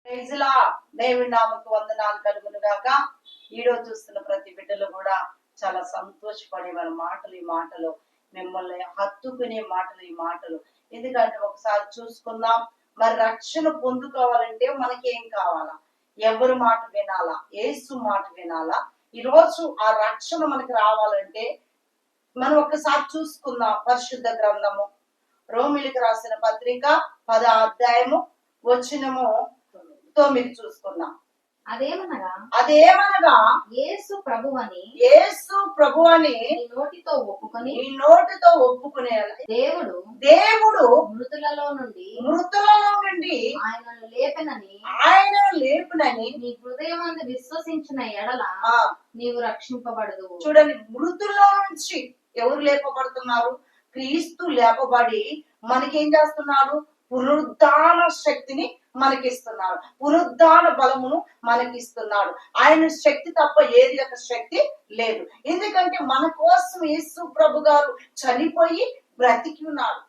ప్రైజ్లా దేవుని నామకు వందనాలు కలుగును గాక. ఈరోజు చూస్తున్న ప్రతి బిడ్డలు కూడా చాలా సంతోషపడే మన మాటలు ఈ మాటలు మిమ్మల్ని హత్తుకునే మాటలు ఈ మాటలు. ఎందుకంటే ఒకసారి చూసుకుందాం, మరి రక్షణ పొందుకోవాలంటే మనకేం కావాలా? ఎవరి మాట వినాలా? యేసు మాట వినాలా? ఈరోజు ఆ రక్షణ మనకి రావాలంటే మనం ఒకసారి చూసుకుందాం. పరిశుద్ధ గ్రంథము రోమిలికి రాసిన పత్రిక 10వ అధ్యాయము వచనము 9 చూసుకుందాం. అదేమనగా యేసు ప్రభువని నోటితో ఒప్పుకొని దేవుడు మృతులలో నుండి ఆయనను లేపునని నీ హృదయమందు విశ్వసించిన ఎడల నీవు రక్షింపబడదు. చూడండి, మృతుల్లో నుంచి ఎవరు లేపబడుతున్నారు? క్రీస్తు లేపబడి మనకేం చేస్తున్నాడు? పునరుద్ధాన శక్తిని మనకిస్తున్నాడు, పునరుద్ధాన బలమును మనకిస్తున్నాడు. ఆయన శక్తి తప్ప ఏది ఒక శక్తి లేదు. ఎందుకంటే మన కోసం యేసు ప్రభు గారు చనిపోయి బ్రతికి ఉన్నాడు.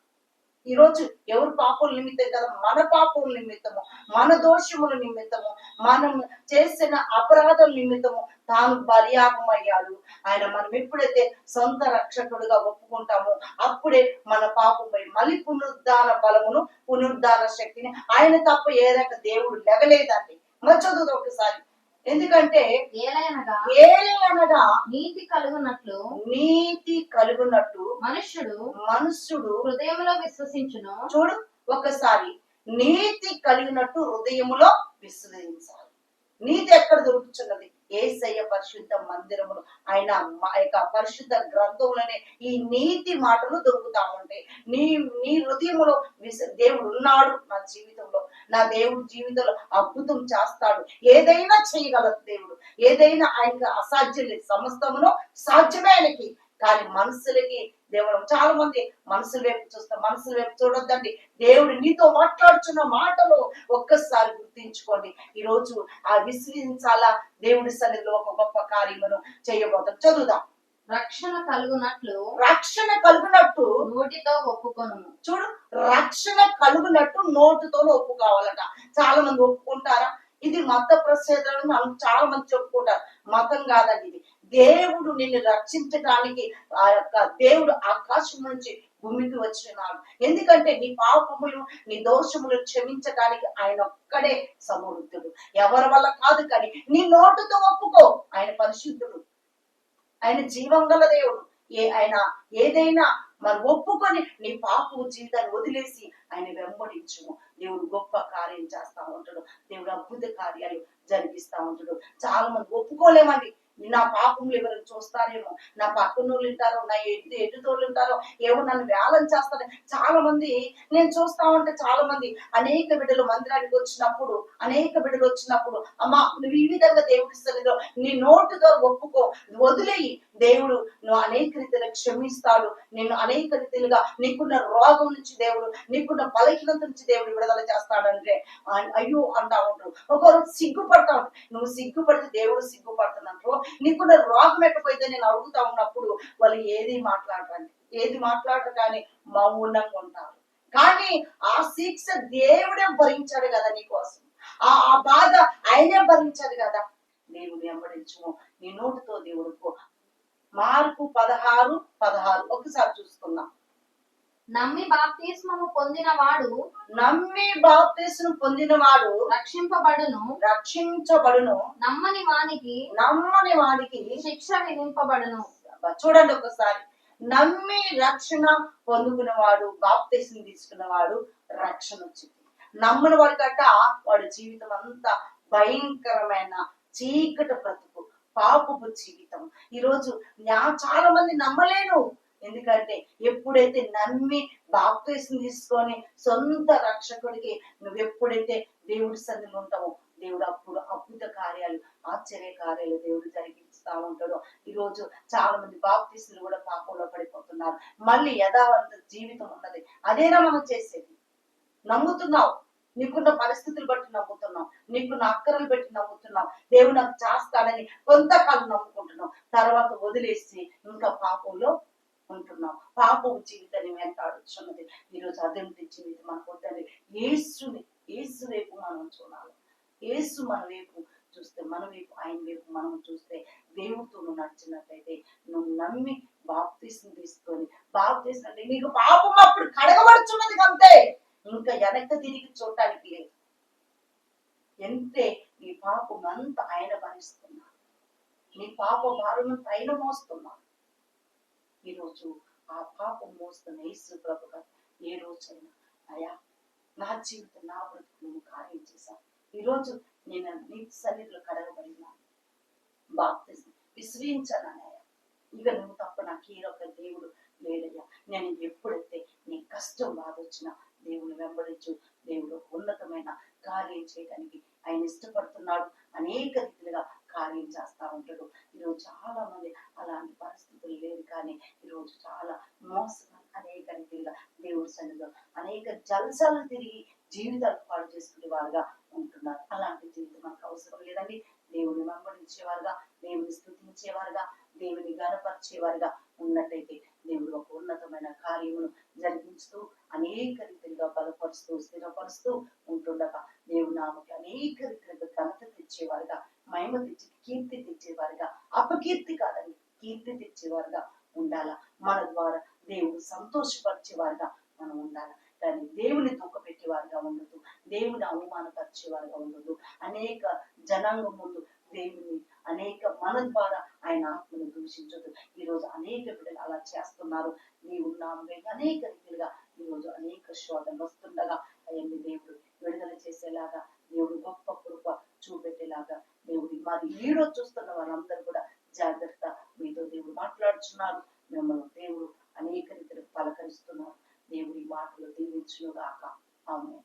ఈరోజు ఎవరు పాపముల నిమిత్తం కదా? మన పాపముల నిమిత్తము, మన దోషముల నిమిత్తము, మనం చేసిన అపరాధం నిమిత్తము తాను బలియాగం అయ్యాడు. ఆయన మనం ఎప్పుడైతే సొంత రక్షకుడుగా ఒప్పుకుంటామో అప్పుడే మన పాపంపై మళ్ళీ పునరుద్ధాన బలమును, పునరుద్ధాన శక్తిని ఆయన తప్ప ఏ రక దేవుడు లెగలేదండి. మరి చదువు ఒకసారి. ఎందుకంటే ఏలయనగా నీతి కలుగునట్టు మనుష్యుడు హృదయంలో విశ్వసించును. చూడు ఒకసారి, నీతి కలిగినట్టు హృదయములో విశ్వసించాలి. నీతి ఎక్కడ దొరుకుతున్నది? యేసయ్య పరిశుద్ధ మందిరములు, ఆయన పరిశుద్ధ గ్రంథములనే ఈ నీతి మాటలు దొరుకుతా ఉంటాయి. నీ హృదయంలో దేవుడు ఉన్నాడు. నా జీవితంలో, నా దేవుడు జీవితంలో అద్భుతం చేస్తాడు. ఏదైనా చేయగలదు దేవుడు. ఏదైనా ఆయనకు అసాధ్యం లేదు. సమస్తమును సాధ్యమే ఆయనకి. కానీ మనుషులకి దేవుడు చాలా మంది మనసుల వైపు చూస్తాం. మనసుల వైపు చూడొద్దండి. దేవుడు నీతో మాట్లాడుతున్న మాటలు ఒక్కసారి గుర్తించుకోండి. ఈరోజు ఆ విశ్వసించాలా? దేవుడి సన్నిధిలో ఒక గొప్ప కార్యమును చేయబోతాం. చదువుదాం. రక్షణ కలుగునట్టు నోటితో ఒప్పుకొను. చూడు, రక్షణ కలుగునట్టు నోటితోనే ఒప్పుకోవాలట. చాలా మంది ఒప్పుకుంటారా? ఇది మత ప్రసిద్ధులను చాలా మంది చెప్పుకుంటారు. మతం కాదండి ఇది. దేవుడు నిన్ను రక్షించడానికి ఆ యొక్క దేవుడు ఆకాశం నుంచి భూమికి వచ్చినాడు. ఎందుకంటే నీ పాపములు, నీ దోషములు క్షమించడానికి ఆయన ఒక్కడే సమృద్ధుడు. ఎవరి వల్ల కాదు. కానీ నీ నోటుతో ఒప్పుకో. ఆయన పరిశుద్ధుడు, ఆయన జీవం గల దేవుడు. ఆయన ఏదైనా మరి ఒప్పుకొని నీ పాపము జీవితాన్ని వదిలేసి ఆయన వెంబడించుము. దేవుడు గొప్ప కార్యం చేస్తా ఉంటాడు. దేవుడు అద్భుత కార్యాలు జరిగిస్తా ఉంటాడు. చాలా మంది ఒప్పుకోలేమండి. నా పాపములు ఎవరైనా చూస్తారేమో, నా పక్కనోళ్ళు ఉంటారో, నా ఎదుటోళ్ళు ఉంటారో, ఏమో నన్ను వేలం చేస్తారో. చాలా మంది నేను చూస్తా ఉంటే చాలా మంది అనేక బిడ్డలు మందిరానికి వచ్చినప్పుడు అమ్మా నువ్వు ఈ విధంగా దేవుడి సన్నిధిలో నీ నోటుతో ఒప్పుకో, వదిలేయి. దేవుడు నువ్వు అనేక రీతిలో క్షమిస్తాడు. నిన్ను అనేక రీతిలుగా నీకున్న రోగం నుంచి దేవుడు, నీకున్న బలహీనత నుంచి దేవుడు విడుదల చేస్తాడంటే అయ్యో అంటా ఉంటాడు. ఒకరు సిగ్గుపడతా ఉంటాడు. నువ్వు సిగ్గుపడితే దేవుడు సిగ్గుపడుతున్నట్టు. నీకున్న రోగం ఎట్టపోయితే నేను అడుగుతా ఉన్నప్పుడు వాళ్ళు ఏది మాట్లాడరు కానీ మౌనంగా ఉంటారు. కానీ ఆ శిక్ష దేవుడే భరించాడు కదా నీకోసం. ఆ బాధ ఆయనే భరించాడు కదా. దేవుడు వెంబడించుము, నీ నోటితో దేవుడు. మార్కు 16:16 ఒకసారి చూసుకుందాం. నమ్మి బాప్తిస్మము పొందినవాడు రక్షించబడును. నమ్మని వానికి శిక్ష విధింపబడును. చూడండి ఒకసారి, నమ్మి రక్షణ పొందుకున్నవాడు, బాప్తిస్మం తీసుకున్నవాడు రక్షణ వచ్చింది. నమ్మని వాడి గట్ట వాడి జీవితం అంతా భయంకరమైన చీకటి బ్రతుకు, పాపపు జీవితం. ఈరోజు చాలా మంది నమ్మలేను. ఎందుకంటే ఎప్పుడైతే నమ్మి బాప్తిస్మం తీసుకొని సొంత రక్షకుడికి నువ్వు ఎప్పుడైతే దేవుడి సన్నిధిలో ఉంటావో దేవుడు అప్పుడు అద్భుత కార్యాలు, ఆశ్చర్య కార్యాలు దేవుడు జరిగిస్తా ఉంటాడు. ఈరోజు చాలా మంది బాప్తిస్ములు కూడా పాపంలో పడిపోతున్నారు. మళ్ళీ యథావంత జీవితం ఉన్నది. అదేనా మనం చేసేది? నమ్ముతున్నావు, నీకున్న పరిస్థితులు బట్టి నమ్ముతున్నావు, నీకున్న అక్కరలు బట్టి నమ్ముతున్నావు. దేవుడు నాకు చేస్తాడని కొంతకాలం నమ్ముకుంటున్నావు. తర్వాత వదిలేసి ఇంకా పాపంలో ఉంటున్నాం. పాపం జీవితాన్ని వెంటాడుచున్నది. ఈరోజు అదేంటి జీవితం మనకు వద్దండి. యేసు వైపు మనం చూడాలి. యేసు మన వైపు చూస్తే, మన వైపు ఆయన వైపు మనం చూస్తే, దేవుడితో నువ్వు నడిచినట్లయితే, నువ్వు నమ్మి బాప్తీసం తీసుకొని, బాప్తీసం అంటే నీకు పాపం అప్పుడు కడగబడుచున్నది అంతే, ఇంకా వెనక్కి తిరిగి చూడటానికి లేదు. ఎంతే నీ పాపం అంతా ఆయన భరిస్తున్నా, నీ పాప భారం అంతా ఆయన మోస్తున్నాడు. ఈరోజు ఆ పాపం మోస్తున్న యేసు ప్రభు గారు ఏ రోజైనా అయా నా జీవితం, నా బ్రతుకు నువ్వు కార్యం చేశావు, ఈరోజు నేను నీ సన్నిధిలో కడగబడినాను, బాప్తిజం విశ్వయించానయ్యా, ఇక నువ్వు తప్ప నాకు ఒక దేవుడు లేడయ్యా. నేను ఎప్పుడైతే నీ కష్టం బాధ వచ్చినా దేవుని వెంబడించు, దేవుడు ఉన్నతమైన కార్యం చేయడానికి ఆయన ఇష్టపడుతున్నాడు. అనేక రీతిలుగా కార్యం చేస్తా ఉంటాడు. ఈరోజు చాలా మంది అలాంటి పరిస్థితులు లేదు, కానీ ఈరోజు చాలా మోసంగా అనేక రీతిలుగా దేవుడి సన్నిధిలో అనేక జల్సాలు తిరిగి జీవితాలు పాడు చేసుకునే వారుగా ఉంటున్నారు. అలాంటి జీవితం మనకు అవసరం లేదండి. దేవుని వెంబడించేవారుగా, దేవుని స్తుతించేవారుగా, దేవుని గణపరిచేవారుగా ఉన్నట్టయితే దేవుడు ఒక ఉన్నతమైన కార్యమును జరిగిస్తూ అనేక రీతిలుగా బలపరుస్తూ స్థిరపరుస్తూ ఉంటుండగా, దేవుని నామకి అనేక రీతిలుగా ఘనత తెచ్చేవారుగా, మహిమ తెచ్చి కీర్తి తెచ్చేవారుగా, అపకీర్తి కాదని కీర్తి తెచ్చేవారుగా ఉండాలా. మన ద్వారా దేవుడు సంతోషపరిచేవారుగా మనం ఉండాలి, కానీ దేవుని దుఃఖపెట్టేవారుగా ఉండదు, దేవుని అవమానపరిచేవారుగా ఉండదు. అనేక జనాంగం ముందు దేవుని అనేక మన ద్వారా ఆయన ఆత్మను దూషించదు. ఈరోజు అనేక బిడ్డలు అలా చేస్తున్నారు. నీవు నామే అనేక రీతిలుగా ఈరోజు అనేక శోధనలు వస్తుండగా అవన్నీ దేవుడు విడుదల చేసేలాగా, దేవుడు గొప్ప కృప చూపెట్టేలాగా, దేవుడి మరి ఈడో చూస్తున్న వాళ్ళందరూ కూడా జాగ్రత్త, మీతో దేవుడు మాట్లాడుచున్నారు, మిమ్మల్ని దేవుడు అనేక రీతిలో పలకరిస్తున్నారు. దేవుడి మాటలు దీవించును గాక. ఆమేన్.